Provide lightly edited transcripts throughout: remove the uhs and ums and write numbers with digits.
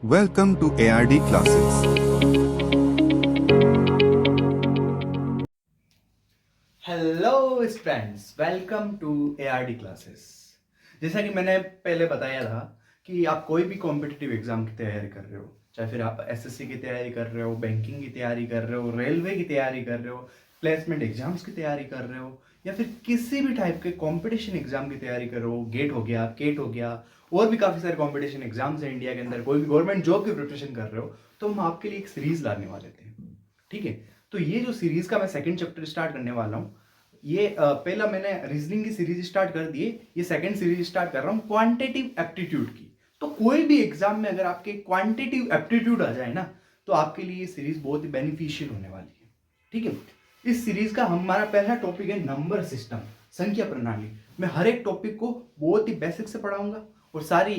Welcome to ARD classes. Hello students, welcome to ARD classes. जैसा कि मैंने पहले बताया था कि आप कोई भी कॉम्पिटिटिव एग्जाम की तैयारी कर रहे हो, चाहे फिर आप एसएससी की तैयारी कर रहे हो, बैंकिंग की तैयारी कर रहे हो, रेलवे की तैयारी कर रहे हो, प्लेसमेंट एग्जाम्स की तैयारी कर रहे हो, या फिर किसी भी टाइप के कॉम्पिटिशन एग्जाम की तैयारी कर रहे हो, गेट हो गया, केट हो गया, और भी काफ़ी सारे कॉम्पिटिशन एग्जाम्स हैं इंडिया के अंदर, कोई भी गवर्नमेंट जॉब की प्रिपरेशन कर रहे हो, तो हम आपके लिए एक सीरीज लाने वाले थे। ठीक है, तो ये जो सीरीज का मैं सेकंड चैप्टर स्टार्ट करने वाला हूँ, ये पहला मैंने रीजनिंग की सीरीज स्टार्ट कर दी है, ये सेकंड सीरीज स्टार्ट कर रहा हूँ क्वांटिटिव एप्टीट्यूड की। तो कोई भी एग्जाम में अगर आपके क्वांटिटिव एप्टीट्यूड आ जाए ना, तो आपके लिए ये सीरीज बहुत ही बेनिफिशियल होने वाली है। ठीक है, इस सीरीज का हमारा पहला टॉपिक है नंबर सिस्टम, संख्या प्रणाली। मैं हर एक टॉपिक को बहुत ही बेसिक से पढ़ाऊंगा और सारी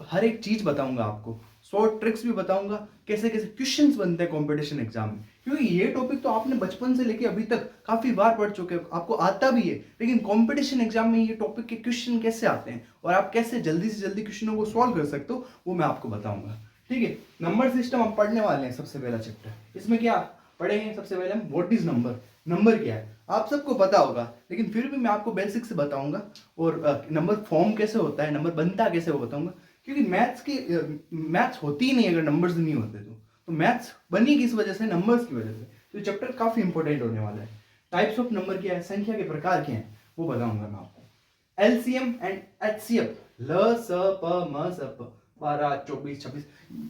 हर एक चीज बताऊंगा आपको, शॉर्ट ट्रिक्स भी बताऊंगा, कैसे कैसे क्वेश्चंस बनते हैं कंपटीशन एग्जाम में। क्योंकि ये टॉपिक तो आपने बचपन से लेके अभी तक काफी बार पढ़ चुके हो, आपको आता भी है, लेकिन कंपटीशन एग्जाम में ये टॉपिक के क्वेश्चन कैसे आते हैं और आप कैसे जल्दी से जल्दी क्वेश्चनों को सॉल्व कर सकते हो, वो मैं आपको बताऊंगा। ठीक है, नंबर सिस्टम हम पढ़ने वाले हैं। सबसे पहला चैप्टर इसमें क्या पढ़ेंगे, सबसे पहले हम व्हाट इज नंबर। नंबर क्या है आप सबको पता होगा, लेकिन फिर भी मैं आपको बेसिक से बताऊंगा। और नंबर फॉर्म कैसे होता है, नंबर बनता कैसे, वो बताऊंगा। क्योंकि मैथ्स होती ही नहीं अगर नंबर्स नहीं होते तो मैथ्स बनी किस वजह से, नंबर्स की वजह से। तो ये चैप्टर काफी इंपॉर्टेंट होने वाला है। टाइप्स ऑफ नंबर क्या है, संख्या के प्रकार क्या है, वो बताऊंगा मैं आपको। एलसीएम एंड एचसीएफ, ल स प म स प, 12 24 26,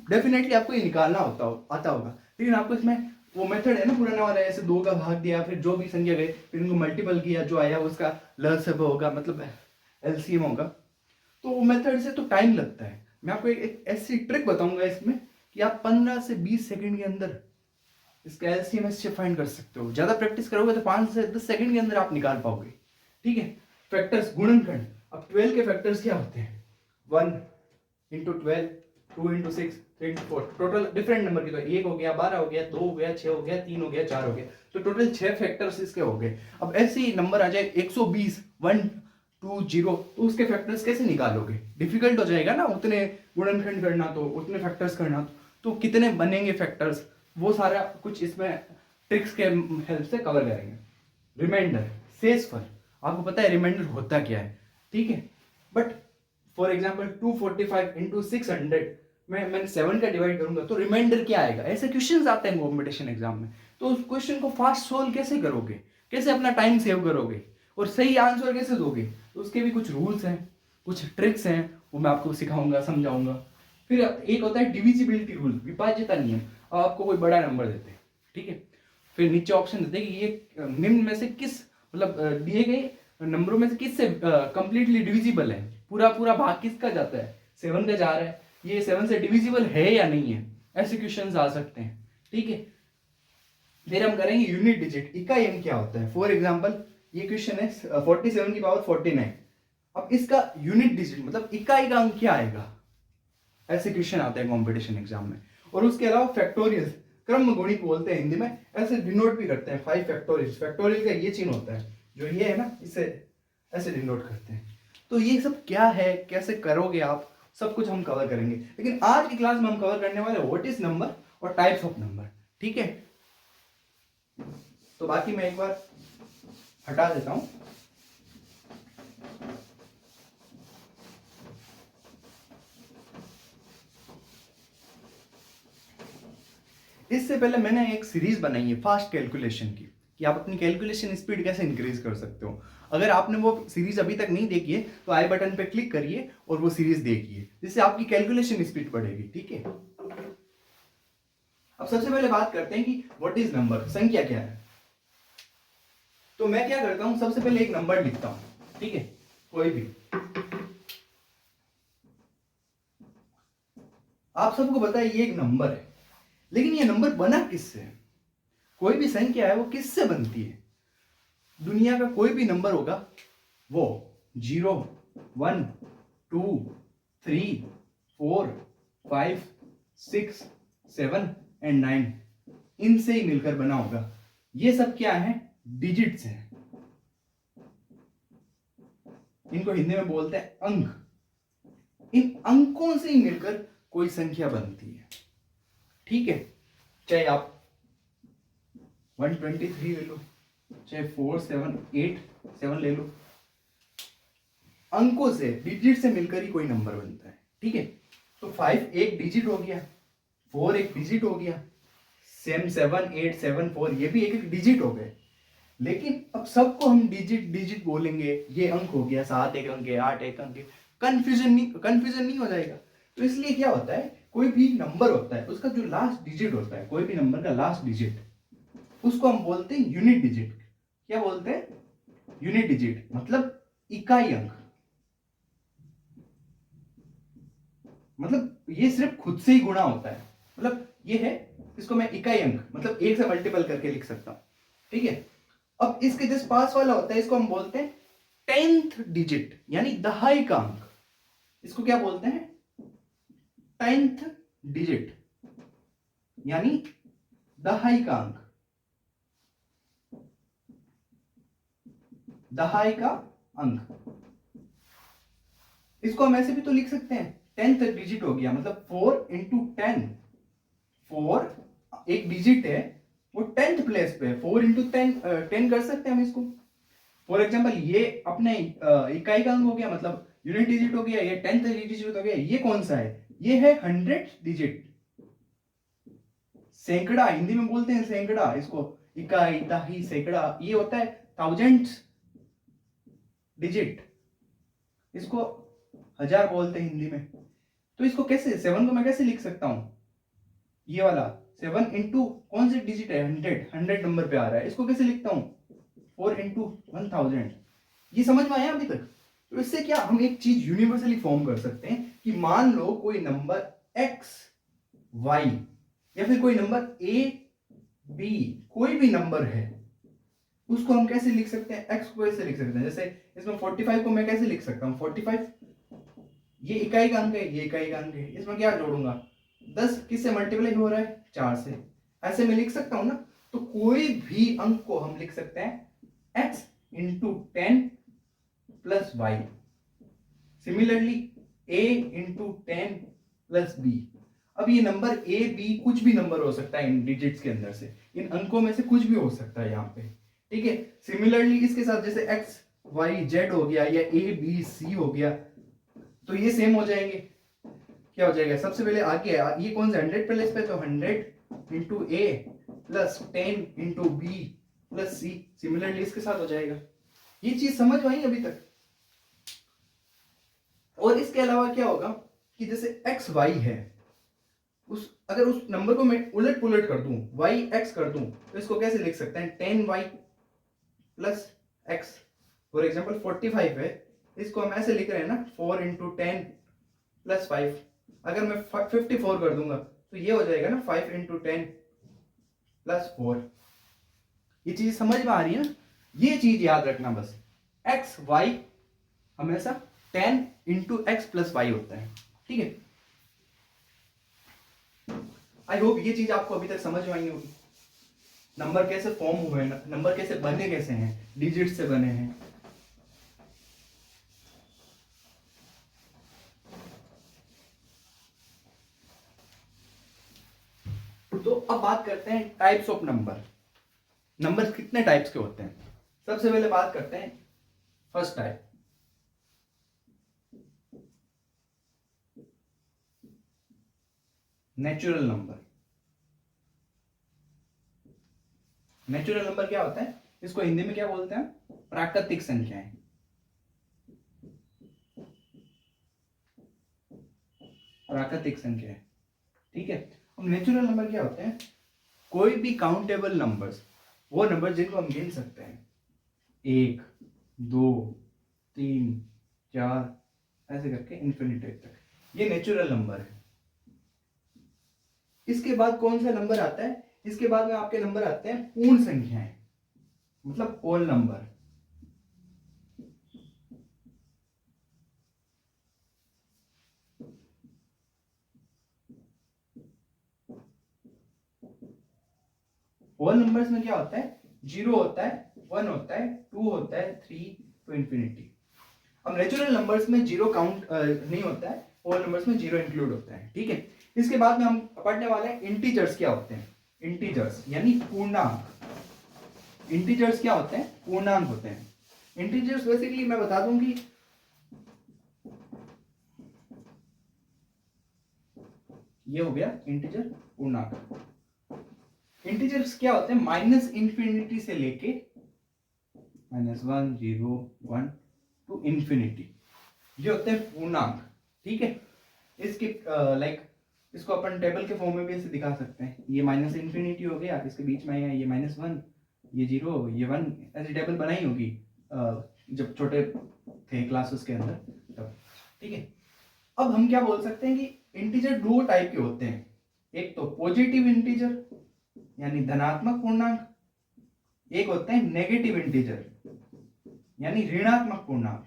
डेफिनेटली आपको ये निकालना आता होगा, लेकिन आपको इसमें वो मेथड है ना पुराना वाला, ऐसे दो का भाग दिया, फिर जो भी संख्या गए फिर इनको मल्टीपल किया, जो आया उसका ल स प होगा, मतलब एलसीएम होगा। तो वो मेथड से तो टाइम लगता है। मैं आपको एक ऐसी ट्रिक बताऊंगा इसमें कि आप 15 से 20 सेकंड के अंदर इसका एलसीएम एचसीएफ फाइंड कर सकते हो। ज्यादा प्रैक्टिस करोगे तो 5 से 10 सेकंड के अंदर आप निकाल पाओगे। ठीक है, फैक्टर्स, गुणनखंड। अब 12 के फैक्टर्स क्या होते हैं, 1 into 12, 2 into 6, 3 into 4, total different number की। तो 1 हो गया, 12 हो गया, 2 हो गया, 6 हो गया, 3 हो गया, 4 हो गया, तो टोटल 6 फैक्टर्स इसके हो गए। अब ऐसे ही नंबर आ जाए 120, 1 2 0, तो उसके फैक्टर्स कैसे निकालोगे, डिफिकल्ट हो जाएगा ना, उतने गुणनखंड करना, तो उतने फैक्टर्स करना, तो कितने बनेंगे फैक्टर्स, वो सारा कुछ इसमें ट्रिक्स के हेल्प से कवर करेंगे। रिमाइंडर, शेषफल, आपको पता है रिमाइंडर होता क्या है। ठीक है, बट फॉर एग्जाम्पल 245 इंटू 600, मैंने 7 का डिवाइड करूंगा तो रिमाइंडर क्या आएगा। ऐसे क्वेश्चंस आते हैं कॉम्पिटिशन एग्जाम में, तो उस क्वेश्चन को फास्ट सोल्व कैसे करोगे, कैसे अपना टाइम सेव करोगे और सही आंसर कैसे दोगे, तो उसके भी कुछ रूल्स हैं, कुछ ट्रिक्स हैं, वो मैं आपको सिखाऊंगा, समझाऊंगा। फिर एक होता है डिविजिबिलिटी रूल, विभाज्यता नियम। अब आपको कोई बड़ा नंबर देते हैं, ठीक है, फिर नीचे ऑप्शन देते हैं कि ये निम्न में से किस, मतलब दिए गए नंबरों में से किस से कंप्लीटली डिविजिबल है, पूरा पूरा भाग किसका जाता है, 7 का जा रहा है, ये 7 से डिविजिबल है या नहीं है। ऐसे क्वेश्चंस आ सकते हैं। ठीक है, फिर हम करेंगे यूनिट डिजिट, इकाई अंक क्या होता है। फॉर एग्जांपल ये क्वेश्चन है 47 की पावर 49, अब इसका यूनिट डिजिट मतलब इकाई का अंक क्या आएगा, ऐसे क्वेश्चन आते हैं कंपटीशन एग्जाम में। और उसके अलावा फैक्टोरियल, क्रम गुणित बोलते हैं हिंदी में, ऐसे डिनोट भी करते हैं 5 फैक्टोरियल। फैक्टोरियल का ये चिन्ह होता है, जो ये है ना, इसे ऐसे डिनोट करते हैं। तो ये सब क्या है, कैसे करोगे आप, सब कुछ हम कवर करेंगे। लेकिन आज की क्लास में हम कवर करने वाले व्हाट इज नंबर और टाइप्स ऑफ नंबर। ठीक है, तो बाकी मैं एक बार हटा देता हूं। इससे पहले मैंने एक सीरीज बनाई है फास्ट कैलकुलेशन की, कि आप अपनी कैलकुलेशन स्पीड कैसे इंक्रीज कर सकते हो। अगर आपने वो सीरीज अभी तक नहीं देखी है तो आई बटन पे क्लिक करिए और वो सीरीज देखिए, जिससे आपकी कैलकुलेशन स्पीड बढ़ेगी। ठीक है, अब सबसे पहले बात करते हैं कि व्हाट इज नंबर, संख्या क्या है। तो मैं क्या करता हूं, सबसे पहले एक नंबर लिखता हूं। ठीक है, कोई भी, आप सबको पता है ये एक नंबर है, लेकिन ये नंबर बना किससे, कोई भी संख्या है वो किससे बनती है। दुनिया का कोई भी नंबर होगा वो 0 1 2 3 4 5 6 7 एंड 9, इनसे ही मिलकर बना होगा। ये सब क्या है, डिजिट्स हैं, इनको हिंदी में बोलते हैं अंक। इन अंकों से ही मिलकर कोई संख्या बनती है, ठीक है। चाहे आप 123 ले लो, चाहे 4787 ले लो, अंकों से, डिजिट से मिलकर ही कोई नंबर बनता है, ठीक है। तो 5 एक डिजिट हो गया, 4 एक डिजिट हो गया, 7 8 7 4 ये भी एक एक डिजिट हो गए। लेकिन अब सबको हम डिजिट डिजिट बोलेंगे, ये अंक हो गया, 7 एक अंक है, 8 एक अंक है, कंफ्यूजन नहीं हो जाएगा। तो इसलिए क्या होता है, कोई भी नंबर होता है उसका जो लास्ट डिजिट होता है, कोई भी नंबर का लास्ट डिजिट, उसको हम बोलते हैं यूनिट डिजिट। क्या बोलते हैं? यूनिट डिजिट, मतलब इकाई अंक। मतलब ये सिर्फ खुद से ही गुणा होता है, मतलब ये है, इसको मैं इकाई अंक मतलब एक से मल्टीपल करके लिख सकता हूं, ठीक है। अब इसके जस्ट पास वाला होता है, इसको हम बोलते हैं 10th डिजिट, यानी दहाई का अंक। इसको क्या बोलते हैं? 10th डिजिट, यानी दहाई का अंक, दहाई का अंक। इसको हम ऐसे भी तो लिख सकते हैं, 10th डिजिट हो गया मतलब 4 इंटू 10, 4 एक डिजिट है, वो 10th प्लेस पे है, 4 इंटू 10 कर सकते हैं हम इसको। फॉर एग्जाम्पल ये अपने इकाई का अंक हो गया, मतलब यूनिट डिजिट हो गया, ये 10th डिजिट हो गया। ये कौन सा है? ये है 100 डिजिट, सैकड़ा, हिंदी में बोलते हैं सैकड़ा इसको, इकाई, दहाई, सैकड़ा। ये होता है 1000 डिजिट, इसको 1000 बोलते हैं हिंदी में। तो इसको कैसे, 7 को मैं कैसे लिख सकता हूं? ये वाला 7 इंटू कौन से डिजिट है? 100 नंबर पे आ रहा है, इसको कैसे लिखता हूं? 4 इंटू 1000। ये समझ में आया अभी तक? तो इससे क्या हम एक चीज यूनिवर्सली फॉर्म कर सकते हैं कि मान लो कोई नंबर x y या फिर कोई नंबर a b, कोई भी नंबर है, उसको हम कैसे लिख सकते हैं? x को कैसे लिख सकते हैं? जैसे इसमें 45 को मैं कैसे लिख सकता हूं? 45 ये इकाई का अंक है, ये इकाई का अंक है, इसमें क्या जोड़ूंगा? 10 किससे मल्टीप्लाई हो रहा है? 4 से। ऐसे मैं लिख सकता हूं ना। तो कोई भी अंक को हम लिख सकते हैं x into 10 plus y, similarly a into 10 plus b. अब ये नंबर a b कुछ भी नंबर हो सकता है इन डिजिट्स के अंदर से, इन अंकों में से कुछ भी हो सकता है यहाँ पे, ठीक है। सिमिलरली इसके साथ जैसे x y z हो गया या a b c हो गया, तो ये सेम हो जाएंगे। क्या हो जाएगा? सबसे पहले आगे ये कौन सा 100 प्लेस पे, तो 100 into a plus 10 into b plus c, similarly इसके साथ हो जाएगा। ये चीज समझ में आई अभी तक? और इसके अलावा क्या होगा कि जैसे x y है, अगर उस नंबर को मैं उलट पुलट कर दूं, y x कर दूं, तो इसको कैसे लिख सकते हैं? 10y plus x। For example 45 है, इसको हम ऐसे लिख रहे हैं ना, 4 इंटू 10 प्लस 5। अगर मैं 54 कर दूंगा तो ये हो जाएगा ना 5 इंटू 10 प्लस 4। ये चीज समझ में आ रही है ना? ये चीज याद रखना बस, x y हमेशा 10 इंटू एक्स प्लस वाई होता है, ठीक है। आई होप ये चीज आपको अभी तक समझ में आई होगी। नंबर कैसे फॉर्म हुए हैं, नंबर कैसे बने, कैसे हैं, डिजिट से बने हैं। तो अब बात करते हैं टाइप्स ऑफ नंबर। नंबर कितने टाइप्स के होते हैं? सबसे पहले बात करते हैं first type, natural number. Natural number क्या होता है? इसको हिंदी में क्या बोलते हैं? प्राकृतिक संख्याएं। प्राकृतिक संख्याएं, ठीक है। अब नेचुरल नंबर क्या होते हैं? कोई भी काउंटेबल नंबर्स, वो नंबर जिनको हम गिन सकते हैं, 1 2 3 4 ऐसे करके इन्फिनिटी तक, ये नेचुरल नंबर है। इसके बाद कौन सा नंबर आता है? इसके बाद में आपके नंबर आते हैं पूर्ण संख्याएं, मतलब होल नंबर। होल नंबर्स में क्या होता है? 0 होता है, 1 होता है, 2 होता है, 3 टू इंफिनिटी। अब नेचुरल नंबर्स में 0 काउंट नहीं होता है, होल नंबर्स में 0 इंक्लूड होता है, ठीक है। इसके बाद में हम पढ़ने वाले हैं इंटीजर्स क्या होते हैं। इंटीजर्स यानी पूर्णांक। इंटीजर्स क्या होते हैं? पूर्णांक होते हैं। इंटीजर्स बेसिकली मैं बता दूं कि ये हो गया इंटीजर पूर्णांक। इंटीजर्स क्या होते हैं? माइनस इंफिनिटी से लेके -1 0 1 टू इंफिनिटी, ये होते हैं पूर्णांक। ठीक है, इसके इसको अपन टेबल के फॉर्म में भी ऐसे दिखा सकते हैं। ये माइनस इंफिनिटी हो गया, इसके बीच में है ये -1, ये 0, ये 1, ऐसी टेबल बनाई होगी जब छोटे थे क्लासेस के अंदर तब। ठीक है, अब हम क्या बोल सकते हैं कि इंटीजर दो टाइप के होते हैं। एक तो पॉजिटिव इंटीजर यानी धनात्मक पूर्णांक, एक होते हैं नेगेटिव इंटीजर यानी ऋणात्मक पूर्णांक।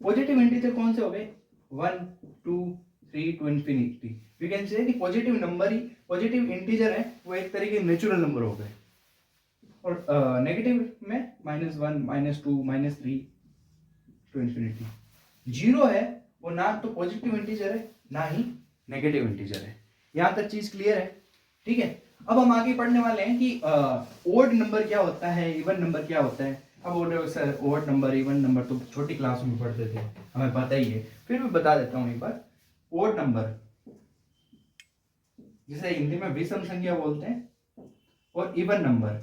पॉजिटिव इंटीजर कौन से हो गए? 1 2 3 to infinity. We can say कि पॉजिटिव नंबर ही, पॉजिटिव इंटीजर है वो एक तरीके के नेचुरल नंबर हो गए। और नेगेटिव में -1 -2 -3 टू इंफिनिटी। जीरो है वो ना तो पॉजिटिव इंटीजर है ना ही नेगेटिव इंटीजर है। यहां तक चीज क्लियर है? ठीक है, अब हम आगे पढ़ने वाले हैं कि ओड नंबर क्या होता है, इवन नंबर क्या होता है। अब बोल रहे हो sir odd number even number तो छोटी क्लास में पढ़ते थे, हमें पता ही है, फिर भी बता देता हूं एक बार। ओड नंबर जिसे हिंदी में विषम संख्या बोलते हैं, और इवन नंबर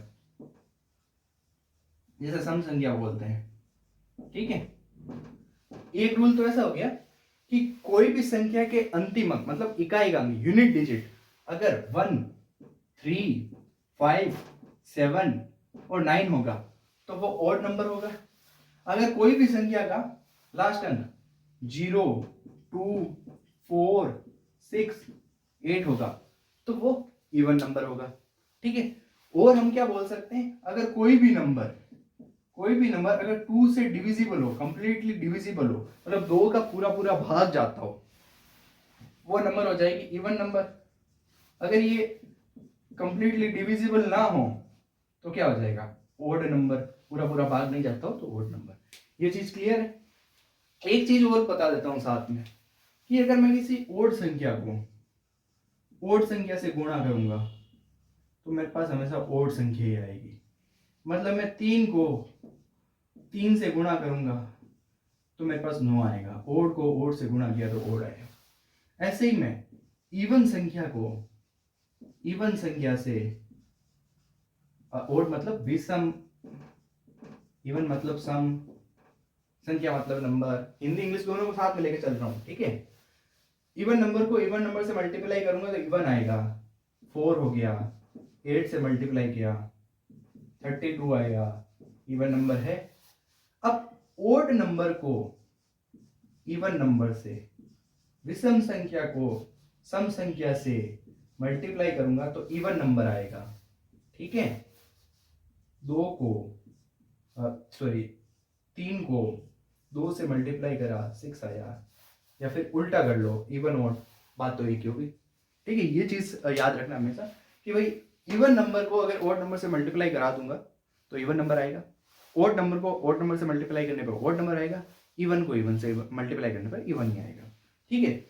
जिसे सम संख्या बोलते हैं। ठीक है, एक रूल तो ऐसा हो गया कि कोई भी संख्या के अंतिम अंक मतलब इकाई अंक यूनिट डिजिट अगर 1 3 5 7 और 9 होगा तो वो ऑड नंबर होगा। अगर कोई भी संख्या का लास्ट अंक 0 2 4 6 8 होगा तो वो इवन नंबर होगा। ठीक है, और हम क्या बोल सकते हैं, अगर कोई भी नंबर अगर 2 से डिविजिबल हो, कंप्लीटली डिविजिबल हो, मतलब 2 का पूरा पूरा भाग जाता हो, वो नंबर हो जाएगी इवन नंबर। अगर ये कंप्लीटली डिविजिबल ना हो तो क्या हो जाएगा? Odd number. पूरा पूरा भाग नहीं जाता हो तो ओड नंबर। ये चीज क्लियर है? एक चीज और बता देता हूं साथ में कि अगर मैं किसी ओड संख्या को ओड संख्या से गुणा करूंगा तो मेरे पास हमेशा ओड संख्या ही आएगी। मतलब मैं 3 को 3 से गुणा करूंगा तो मेरे पास 9 आएगा। ओड को ओड से गुणा किया तो ओड आएगा। ऐसे ही मैं इवन संख्या को इवन संख्या से, ओड मतलब विषम, इवन मतलब सम, संख्या मतलब नंबर, हिंदी इंग्लिश दोनों को साथ में लेके चल रहा हूं। ठीक है, इवन नंबर को इवन नंबर से मल्टीप्लाई करूंगा तो इवन आएगा। 4 हो गया, 8 से मल्टीप्लाई किया 32 आएगा, इवन नंबर है। अब ओड नंबर को इवन नंबर से, विषम संख्या को सम संख्या से मल्टीप्लाई करूंगा तो इवन नंबर आएगा। ठीक है, 3 को 2 से मल्टीप्लाई करा 6 आया, या फिर उल्टा कर लो, इवन ओड बात तो एक ही होगी। ठीक है, ये चीज याद रखना हमेशा कि भाई इवन नंबर को अगर ओड नंबर से मल्टीप्लाई करा दूंगा तो इवन नंबर आएगा, ओड नंबर को ओड नंबर से मल्टीप्लाई करने पर ओड नंबर आएगा, इवन को इवन से मल्टीप्लाई करने पर इवन ही आएगा। ठीक है,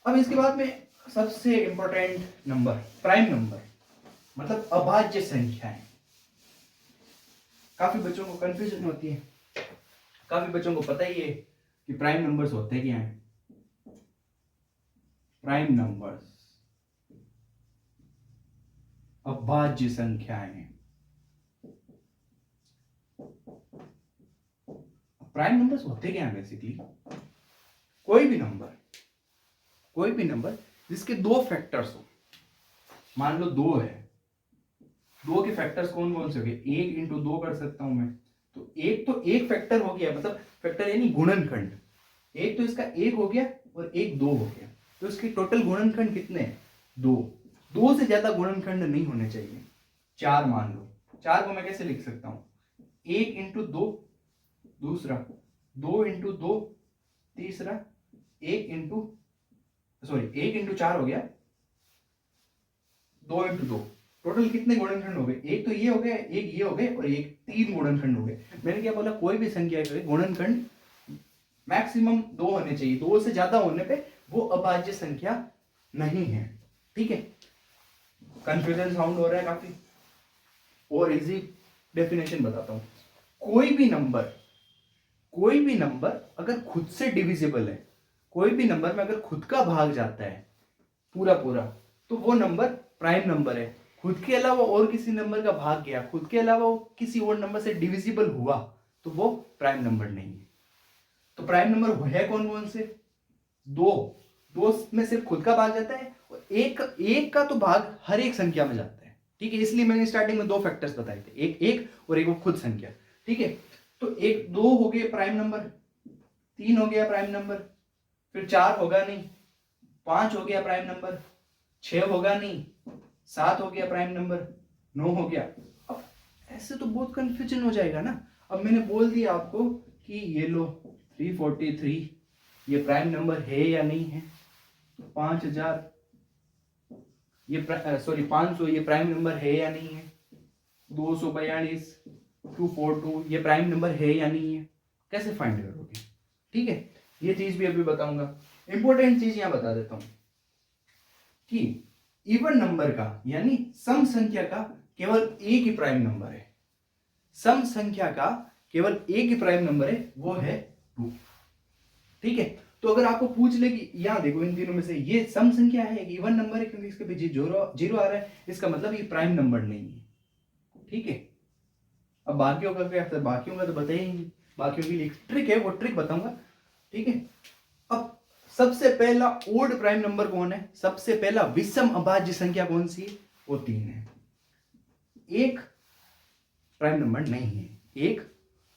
अब इसके बाद में सबसे इंपॉर्टेंट नंबर प्राइम नंबर, मतलब अभाज्य संख्याएं। काफी बच्चों को कंफ्यूजन होती है, काफी बच्चों को पता ही है कि प्राइम नंबर्स होते क्या हैं। प्राइम नंबर्स अभाज्य संख्याएं। प्राइम नंबर्स होते क्या हैं? बेसिकली कोई भी नंबर जिसके 2 फैक्टर्स हो। मान लो 2 है, 2 के फैक्टर्स कौन कौन से हो गए? 1 इंटू 2 कर सकता हूं मैं, तो एक फैक्टर हो गया, मतलब फैक्टर यानी गुणनखंड। एक तो इसका 1 हो गया और एक 2 हो गया, तो इसके टोटल गुणनखंड कितने हैं? 2 से ज्यादा गुणनखंड नहीं होने चाहिए। 4 मान लो, 4 को मैं कैसे लिख सकता हूं? 1 इंटू 2 दूसरा, 2 इंटू 2 तीसरा, 1 इंटू 4 हो गया, 2 इंटू 2, टोटल कितने गुणनखंड हो गए? एक तो ये हो गया, एक ये हो गए, और एक 3 गुणनखंड हो गए। मैंने क्या बोला? कोई भी संख्या के गुणनखंड मैक्सिमम 2 होने चाहिए, 2 से ज्यादा होने पे वो अभाज्य संख्या नहीं है। ठीक है, कंफ्यूजन साउंड हो रहा है काफी। और इजी डेफिनेशन बताता हूं, कोई भी नंबर अगर खुद से डिविजिबल है, कोई भी नंबर में अगर खुद का भाग जाता है पूरा पूरा, तो वो नंबर प्राइम नंबर है। खुद के अलावा और किसी नंबर का भाग गया, खुद के अलावा वो किसी और नंबर से डिविजिबल हुआ, तो वो प्राइम नंबर नहीं है। तो प्राइम नंबर है कौन कौन से? दो में सिर्फ खुद का भाग जाता है, और एक का तो भाग हर एक संख्या में जाता है। ठीक है, इसलिए मैंने स्टार्टिंग में दो फैक्टर्स बताए थे, एक और एक वो खुद संख्या। ठीक है, तो एक दो हो गए प्राइम नंबर, तीन हो गया प्राइम नंबर, फिर चार होगा नहीं, पांच हो गया प्राइम नंबर, छह होगा नहीं, सात हो गया प्राइम नंबर, नौ हो गया। अब ऐसे तो बहुत कंफ्यूजन हो जाएगा ना। अब मैंने बोल दिया आपको कि ये लो 343 ये प्राइम नंबर है या नहीं है, 5000 ये 500 ये प्राइम नंबर है या नहीं है, 242 242 ये प्राइम नंबर है या नहीं है, कैसे फाइंड करोगे? ठीक है, ये चीज भी अभी बताऊंगा। इंपॉर्टेंट चीज यहां बता देता हूं कि इवन नंबर का यानी सम संख्या का केवल एक ही प्राइम नंबर है। सम संख्या का केवल एक ही प्राइम नंबर है, वो है 2। ठीक है, तो अगर आपको पूछ ले कि यहां देखो इन तीनों में से ये सम संख्या है, इवन नंबर है, क्योंकि इसके पीछे जीरो आ रहा है, इसका मतलब ये प्राइम नंबर नहीं है। ठीक है, अब बाकियों का क्या, बाकियों का तो बताइए नहीं, बाकियों की एक ट्रिक है, वो ट्रिक बताऊंगा। ठीक है, अब सबसे पहला ओड प्राइम नंबर कौन है? सबसे पहला विषम अभाज्य संख्या कौन सी? वो 3 है। एक प्राइम नंबर नहीं है, एक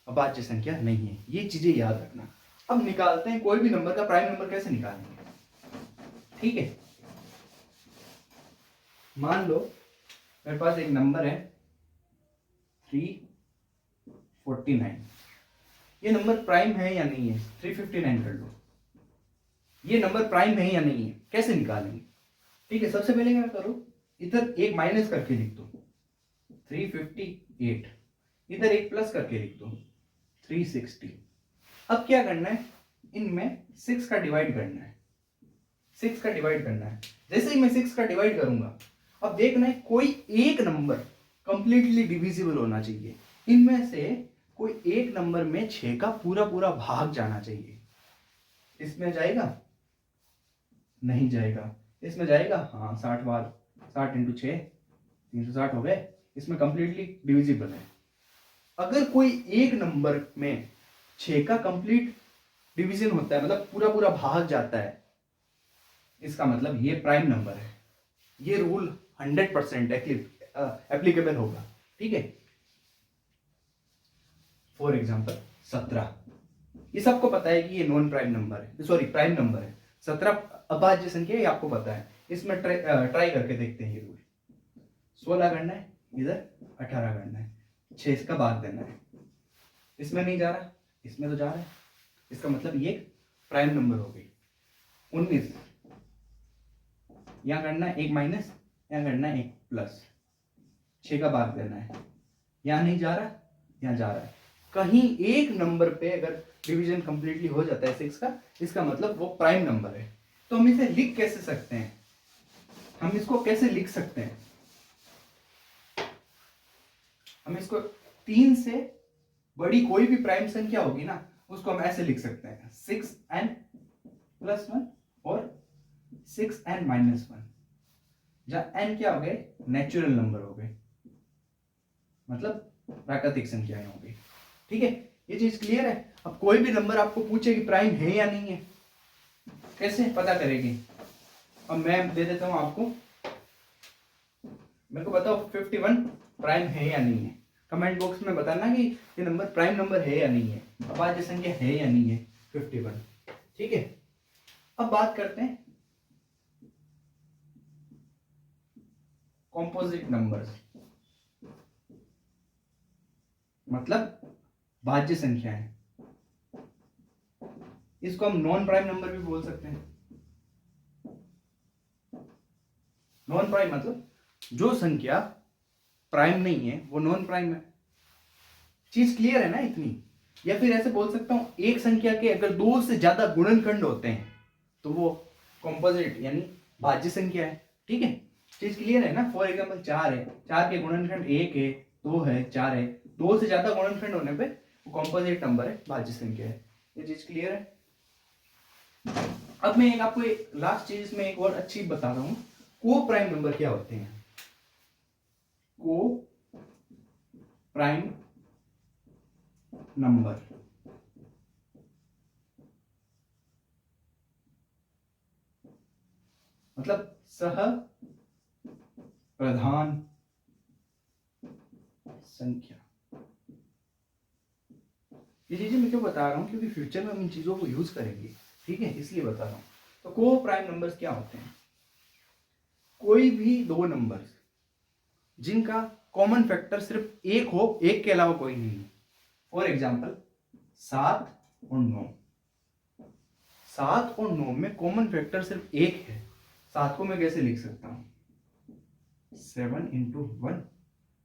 अभाज्य संख्या नहीं है, ये चीजें याद रखना। अब निकालते हैं कोई भी नंबर का प्राइम नंबर कैसे निकालेंगे। ठीक है, मान लो मेरे पास एक नंबर है 349, ये नंबर प्राइम है या नहीं है? 359 कर लो, ये नंबर प्राइम है या नहीं है, कैसे निकालेंगे? ठीक है, सबसे पहले क्या करो, इधर एक माइनस करके लिख दो 358, इधर एक प्लस करके लिख दो 360। अब क्या करना है, इनमें 6 का डिवाइड करना है, 6 का डिवाइड करना है। जैसे ही मैं 6 का डिवाइड करूंगा, अब देखना है कोई एक नंबर कंप्लीटली डिविजिबल होना चाहिए। इनमें से कोई एक नंबर में 6 का पूरा पूरा भाग जाना चाहिए। इसमें जाएगा? नहीं जाएगा। इसमें जाएगा? हाँ, 60 बार 60 इंटू 6 360 हो गए, इसमें कंप्लीटली डिविजिबल है। अगर कोई एक नंबर में 6 का कंप्लीट डिवीजन होता है, मतलब पूरा पूरा भाग जाता है, इसका मतलब ये प्राइम नंबर है। ये रूल 100% एप्लीकेबल होगा। ठीक है, फॉर एग्जांपल 17, ये सबको पता है कि ये नॉन प्राइम नंबर है, सॉरी प्राइम नंबर है। 17 अभाज्य संख्या, ये आपको पता है। इसमें ट्राई करके देखते हैं ये रूल। 16 करना है, इधर 18 करना है, 6 इसका भाग देना है। इसमें नहीं जा रहा, इसमें तो जा रहा है, इसका मतलब ये प्राइम नंबर हो गई। 19 यहां करना है, एक माइनस, यहां करना है एक प्लस, 6 का भाग देना है। यहां नहीं जा रहा, यहां जा रहा है। कहीं एक नंबर पे अगर डिवीजन कंप्लीटली हो जाता है 6 का, इसका मतलब वो प्राइम नंबर है। तो हम इसे लिख कैसे सकते हैं? हम इसको कैसे लिख सकते हैं? हम इसको 3 से बड़ी कोई भी प्राइम संख्या होगी ना, उसको हम ऐसे लिख सकते हैं 6n + 1 और 6n - 1, जहां n क्या हो गए? नेचुरल नंबर हो गए, मतलब प्राकृतिक संख्याएं हो गई। ठीक है, ये चीज क्लियर है? अब कोई भी नंबर आपको पूछे कि प्राइम है या नहीं है, कैसे पता करेगी? अब मैं दे देता हूं आपको, मेरे को बताओ 51 प्राइम है या नहीं है। कमेंट बॉक्स में बताना कि ये नंबर प्राइम नंबर है या नहीं है, अभाज्य संख्या है या नहीं है 51। ठीक है, अब बात करते हैं कॉम्पोजिट नंबर्स, मतलब भाज्य संख्याएं। इसको हम नॉन प्राइम नंबर भी बोल सकते हैं। नॉन प्राइम मतलब जो संख्या प्राइम नहीं है वो नॉन प्राइम है। चीज क्लियर है ना इतनी? या फिर ऐसे बोल सकता हूं, एक संख्या के अगर 2 से ज्यादा गुणनखंड होते हैं तो वो कॉम्पोजिट यानी भाज्य संख्या है, ठीक है। चीज क्लियर है ना। फॉर एग्जाम्पल 4 है, 4 के गुणनखंड 1 है, 2 है, 4 है, 2 से ज्यादा गुणनखंड होने पे वो कॉम्पोजिट नंबर है, भाज्य संख्या है। ये चीज क्लियर है। अब मैं एक आपको एक लास्ट चीज में एक और अच्छी बता रहा हूं, को प्राइम नंबर क्या होते हैं। को प्राइम नंबर मतलब सह प्रधान संख्या। ये चीजें मैं क्यों बता रहा हूं, क्योंकि फ्यूचर में हम इन चीजों को यूज करेंगे, ठीक है, इसलिए बता रहा हूं। तो को प्राइम नंबर्स क्या होते हैं? कोई भी दो नंबर्स जिनका कॉमन फैक्टर सिर्फ एक हो, एक के अलावा कोई नहीं है। फॉर एग्जाम्पल 7 और 9। 7 और 9 में कॉमन फैक्टर सिर्फ एक है। 7 को मैं कैसे लिख सकता हूं? 7 इंटू 1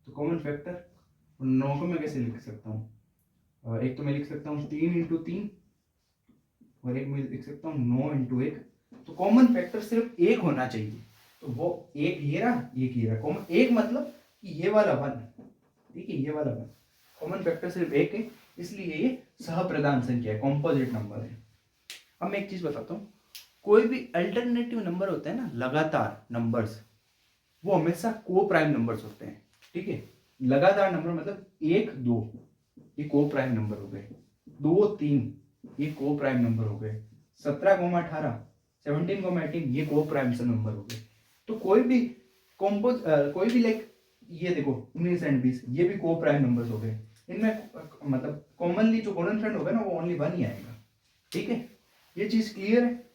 तो कॉमन फैक्टर। और 9 को मैं कैसे लिख सकता हूं? एक तो मैं लिख सकता हूँ 3 इंटू 3 और एक मैं लिख सकता हूँ 9 इंटू 1। तो कॉमन फैक्टर सिर्फ एक होना चाहिए, तो वो एक ये रहा, एक ये रहा। कॉमन एक मतलब कि ये वाला 1, ठीक है, ये वाला 1। कॉमन फैक्टर सिर्फ एक है, इसलिए ये सहप्रधान संख्या है, कॉम्पोजिट नंबर है। अब मैं एक चीज बताता हूँ, कोई भी अल्टरनेटिव नंबर होता है ना, लगातार नंबर्स, वो हमेशा को प्राइम नंबर्स होते हैं, ठीक है। लगातार नंबर मतलब 1 2 ये को प्राइम नंबर हो गए, 2 3 ये को प्राइम नंबर हो गए, 17,18 17,18 ये को प्राइम से नंबर हो गए। तो कोई भी कोई भी लाइक ये देखो 19 एंड 20 ये भी को प्राइम नंबर्स हो गए। इनमें मतलब कॉमनली जो गुणनखंड होगा ना वो ओनली 1 ही आएगा, ठीक है। ये चीज क्लियर है।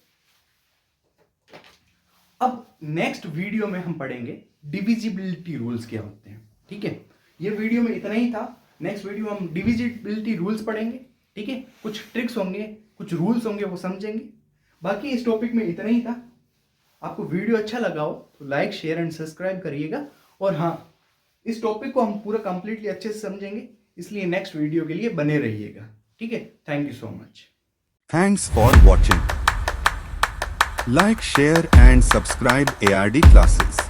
अब नेक्स्ट वीडियो में हम पढ़ेंगे डिविजिबिलिटी रूल्स क्या होते हैं, ठीक है। ये वीडियो में इतना ही था। नेक्स्ट वीडियो हम डिविजिबिलिटी रूल्स पढ़ेंगे, ठीक है। कुछ ट्रिक्स होंगे, कुछ रूल्स होंगे, वो समझेंगे। बाकी इस टॉपिक में इतना ही था। आपको वीडियो अच्छा लगा हो तो लाइक शेयर एंड सब्सक्राइब करिएगा। और हाँ, इस टॉपिक को हम पूरा कंप्लीटली अच्छे से समझेंगे, इसलिए नेक्स्ट वीडियो के लिए बने रहिएगा, ठीक है। Thank you so much. Thanks for watching. Like, share and subscribe ARD classes.